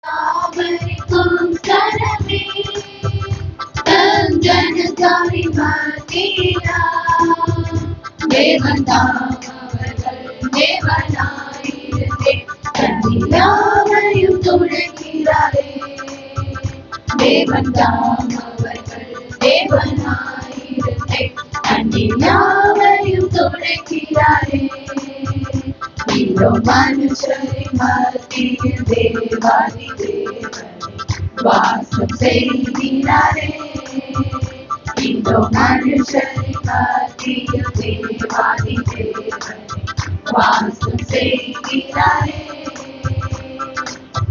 யாவருக்கும் கரமே ஜனகாரி மத்தியா தேவன் அவர்கள் தேவனாயிருந்தே யாவரையும் துணைக்கிறாரே தேவன் அவர்கள் தேவனாயிருந்தே யாவரையும் துணைக்கிறாரே இதோ மனுஷரின் மத்தியில் தேவாதி தேவனை வாசம் செய்கிறாரே இதோ மனுஷரின் மத்தியில் தேவாதி தேவனை வாசம் செய்கிறாரே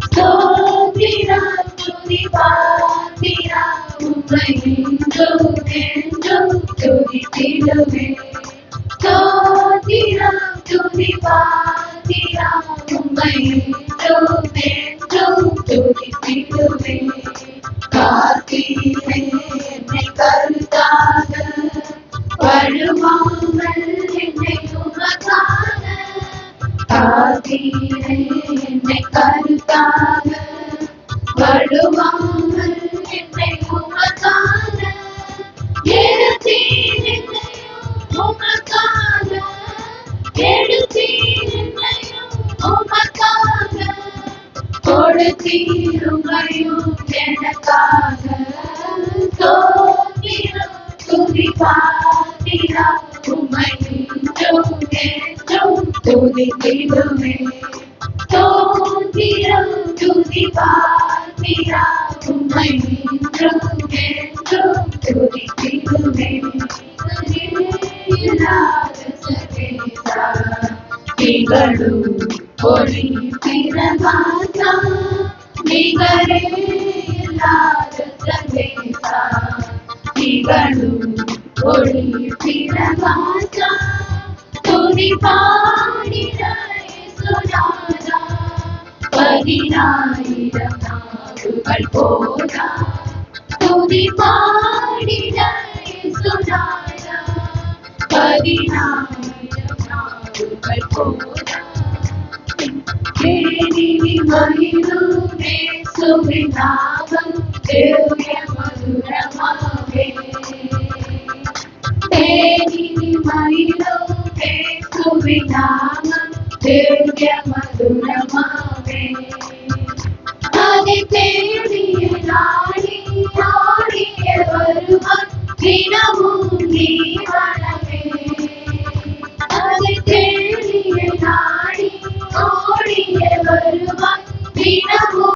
ஸ்தோத்திரம் துதி பாத்திரம் உம்மை என்றும் என்றும் துதித்திடுவே ஸ்தோத்திரம் துதி பாத்திரம் உம்மை என்றும் என்றும் துதித்திடுவே காத்தீரே என்னை கருத்தாக வழுவாமல் என்னை உமக்காக காத்தீரே என்னை கருத்தாக வழுவாமல் என்னை உமக்காக எடுத்தீர் என்னையும் உமக்காக எடுத்தீர் என்னையும் உமக்காக கொடுத்தீர் உம்மையும் எனக்காக ஸ்தோத்திரம் துதி பாத்திரம் உம்மை என்றும் என்றும் துதித்திடுவே ஸ்தோத்திரம் துதி பாத்திரம் உம்மை என்றும் என்றும் துதித்திடுவே திகழும் ஒளி பிரகாசா நிகரே இல்லாத சர்வேசா திகழும் ஒளி பிரகாசா துதி பாடிட சுனாதா 10,000 நாவுகள் போதா துதி பாடிட சுனாதா 10,000 நாவுகள் போதா தேனி மகிழுமே சுவிநாமம் திவ்ய மதுரமாவே தேனி மகிழுமே சுவிநாமம் திவ்ய மதுரமாவே அதை தேடிய நாடி நாடிய வருவான் தினமும் நீ